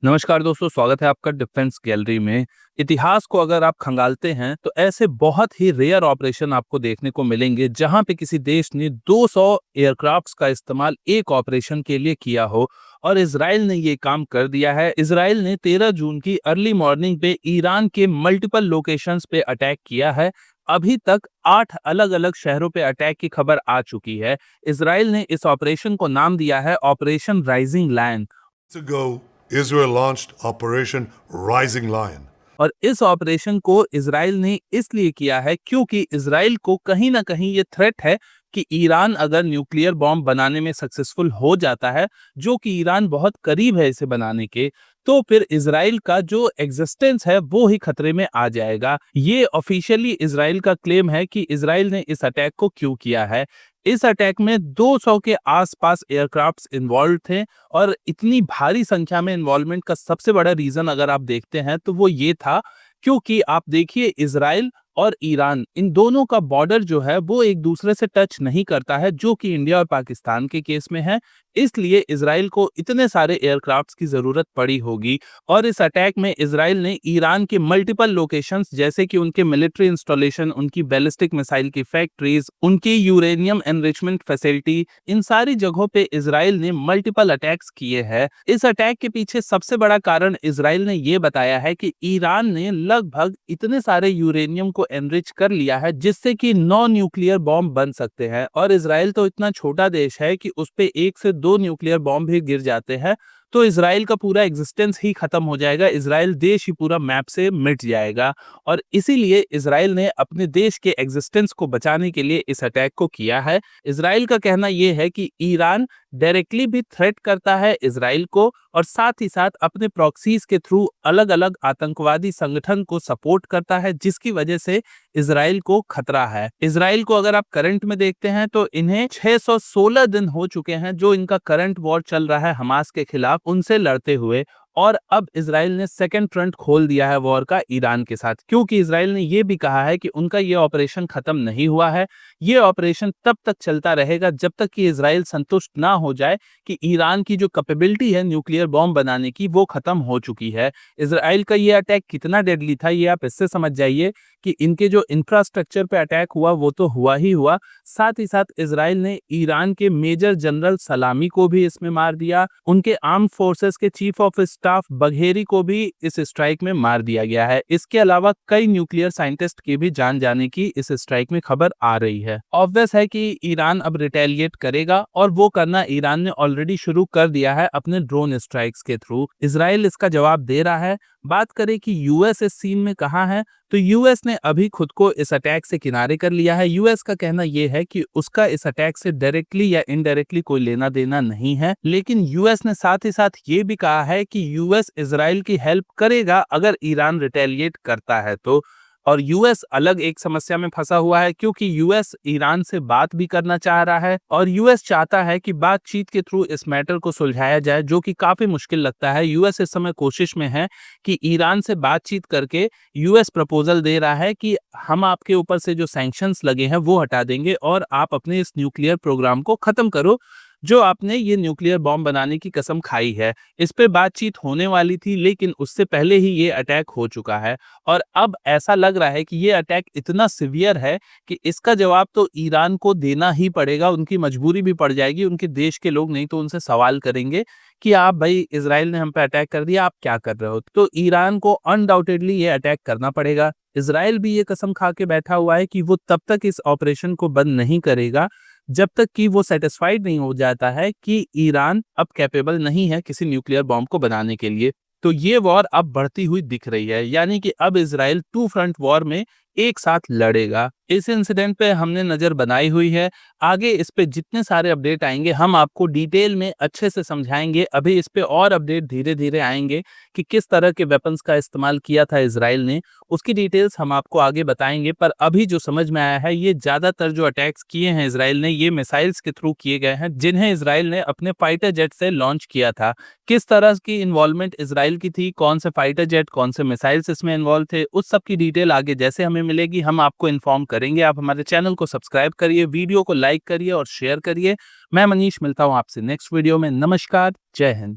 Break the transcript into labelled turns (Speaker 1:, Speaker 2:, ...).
Speaker 1: नमस्कार दोस्तों, स्वागत है आपका डिफेंस गैलरी में। इतिहास को अगर आप खंगालते हैं तो ऐसे बहुत ही रेयर ऑपरेशन आपको देखने को मिलेंगे जहां पे किसी देश ने 200 एयरक्राफ्ट्स का इस्तेमाल एक ऑपरेशन के लिए किया हो। और इजराइल ने ये काम कर दिया है। इजराइल ने 13 जून की अर्ली मॉर्निंग पे ईरान के मल्टीपल लोकेशंस पे अटैक किया है। अभी तक 8 अलग अलग शहरों पे अटैक की खबर आ चुकी है। इजराइल ने इस ऑपरेशन को नाम दिया है operation rising lion.
Speaker 2: Ago, Israel launched Operation Rising Lion.
Speaker 1: और इस ऑपरेशन को इजराइल ने इसलिए किया है क्योंकि इजराइल को कहीं ना कहीं ये थ्रेट है कि ईरान अगर न्यूक्लियर बॉम्ब बनाने में सक्सेसफुल हो जाता है, जो कि ईरान बहुत करीब है इसे बनाने के, तो फिर इजराइल का जो एग्जिस्टेंस है वो ही खतरे में आ जाएगा। ये ऑफिशियली इजराइल का क्लेम है कि इजराइल ने इस अटैक को क्यों किया है। इस अटैक में 200 के आसपास एयरक्राफ्ट्स इन्वॉल्व थे। और इतनी भारी संख्या में इन्वॉल्वमेंट का सबसे बड़ा रीजन अगर आप देखते हैं तो वो ये था, क्योंकि आप देखिए इजराइल और ईरान इन दोनों का बॉर्डर जो है वो एक दूसरे से टच नहीं करता है, जो कि इंडिया और पाकिस्तान के केस में है। इसलिए इजराइल को इतने सारे एयरक्राफ्ट्स की जरूरत पड़ी होगी। और इस अटैक में इजराइल ने ईरान के मल्टीपल लोकेशंस जैसे कि उनके मिलिट्री इंस्टॉलेशन, उनकी बैलिस्टिक मिसाइल की फैक्ट्रीज, उनकी यूरेनियम एनरिचमेंट फैसिलिटी, इन सारी जगहों पे इजराइल ने मल्टीपल अटैक्स किए हैं। इस अटैक के पीछे सबसे बड़ा कारण इजराइल ने ये बताया है कि ईरान ने लगभग इतने सारे यूरेनियम को एनरिच कर लिया है जिससे कि 9 न्यूक्लियर बॉम्ब बन सकते हैं। और इजराइल तो इतना छोटा देश है कि उस पे 1 से 2 न्यूक्लियर बॉम्ब भी गिर जाते हैं तो इजराइल का पूरा एग्जिस्टेंस ही खत्म हो जाएगा, इजराइल देश ही पूरा मैप से मिट जाएगा। और इसीलिए इजराइल ने अपने देश के एग्जिस्टेंस को बचाने के लिए इस अटैक को किया है। इजराइल का कहना यह है कि ईरान डायरेक्टली भी थ्रेट करता है इजराइल को और साथ ही साथ अपने प्रॉक्सीज के थ्रू अलग अलग आतंकवादी संगठन को सपोर्ट करता है, जिसकी वजह से इजराइल को खतरा है। इजराइल को अगर आप करंट में देखते हैं तो इन्हें 616 दिन हो चुके हैं जो इनका करंट वॉर चल रहा है हमास के खिलाफ, उनसे लड़ते हुए। और अब इजराइल ने सेकेंड फ्रंट खोल दिया है वॉर का ईरान के साथ, क्योंकि इजराइल ने यह भी कहा है कि उनका ये ऑपरेशन खत्म नहीं हुआ है। ये ऑपरेशन तब तक चलता रहेगा जब तक कि इजराइल संतुष्ट ना हो जाए कि ईरान की जो कैपेबिलिटी है न्यूक्लियर बॉम्ब बनाने की वो खत्म हो चुकी है। इजराइल का ये अटैक कितना डेडली था ये आप इससे समझ जाइए कि इनके जो इंफ्रास्ट्रक्चर पे अटैक हुआ वो तो हुआ ही हुआ, साथ ही साथ इजराइल ने ईरान के मेजर जनरल सलामी को भी इसमें मार दिया। उनके आर्म फोर्सेस के चीफ ऑफ स्टाफ बघेरी को भी इस स्ट्राइक में मार दिया गया है। इसके अलावा कई न्यूक्लियर साइंटिस्ट की भी जान जाने की इस स्ट्राइक में खबर आ रही है। ऑब्वियस है कि ईरान अब रिटेलिएट करेगा और वो करना ईरान ने ऑलरेडी शुरू कर दिया है अपने ड्रोन स्ट्राइक्स के थ्रू। इजराइल इसका जवाब दे रहा है। बात करें कि यूएस इस सीन में कहाँ है, तो यूएस ने अभी खुद को इस अटैक से किनारे कर लिया है। यूएस का कहना यह है कि उसका इस अटैक से डायरेक्टली या इनडायरेक्टली कोई लेना देना नहीं है, लेकिन यूएस ने साथ ही साथ ये भी कहा है कि यूएस इजराइल की हेल्प करेगा अगर ईरान रिटेलिएट करता है तो। और यूएस अलग एक समस्या में फंसा हुआ है, क्योंकि यूएस ईरान से बात भी करना चाह रहा है और यूएस चाहता है कि बातचीत के थ्रू इस मैटर को सुलझाया जाए, जो कि काफी मुश्किल लगता है। यूएस इस समय कोशिश में है कि ईरान से बातचीत करके, यूएस प्रपोजल दे रहा है कि हम आपके ऊपर से जो सैंक्शंस लगे हैं वो हटा देंगे और आप अपने इस न्यूक्लियर प्रोग्राम को खत्म करो जो आपने ये न्यूक्लियर बॉम्ब बनाने की कसम खाई है। इस पे बातचीत होने वाली थी, लेकिन उससे पहले ही ये अटैक हो चुका है। और अब ऐसा लग रहा है कि ये अटैक इतना सिवियर है कि इसका जवाब तो ईरान को देना ही पड़ेगा। उनकी मजबूरी भी पड़ जाएगी, उनके देश के लोग नहीं तो उनसे सवाल करेंगे कि आप भाई, इजराइल ने हम पे अटैक कर दिया, आप क्या कर रहे हो। तो ईरान को अनडाउटेडली ये अटैक करना पड़ेगा। इजराइल भी ये कसम खा के बैठा हुआ है कि वो तब तक इस ऑपरेशन को बंद नहीं करेगा जब तक कि वो सेटिस्फाइड नहीं हो जाता है कि ईरान अब कैपेबल नहीं है किसी न्यूक्लियर बॉम्ब को बनाने के लिए। तो ये वॉर अब बढ़ती हुई दिख रही है, यानी कि अब इजराइल 2 फ्रंट वॉर में एक साथ लड़ेगा। इस इंसिडेंट पे हमने नजर बनाई हुई है। आगे इस पे जितने सारे अपडेट आएंगे हम आपको डिटेल में अच्छे से समझाएंगे। अभी इस पे और अपडेट धीरे धीरे आएंगे कि किस तरह के वेपन्स का इस्तेमाल किया था इजराइल ने, उसकी डिटेल्स हम आपको आगे बताएंगे। पर अभी जो समझ में आया है, ये ज्यादातर जो अटैक्स किए हैं इजराइल ने, ये मिसाइल्स के थ्रू किए गए हैं जिन्हें इजराइल ने अपने फाइटर जेट से लॉन्च किया था। किस तरह की इन्वॉल्वमेंट इजराइल की थी, कौन से फाइटर जेट, कौन से मिसाइल्स इसमें इन्वॉल्व थे, उस सब की डिटेल आगे जैसे हमें मिलेगी हम आपको इन्फॉर्म करेंगे। आप हमारे चैनल को सब्सक्राइब करिए, वीडियो को लाइक करिए और शेयर करिए। मैं मनीष मिलता हूं आपसे नेक्स्ट वीडियो में। नमस्कार, जय हिंद।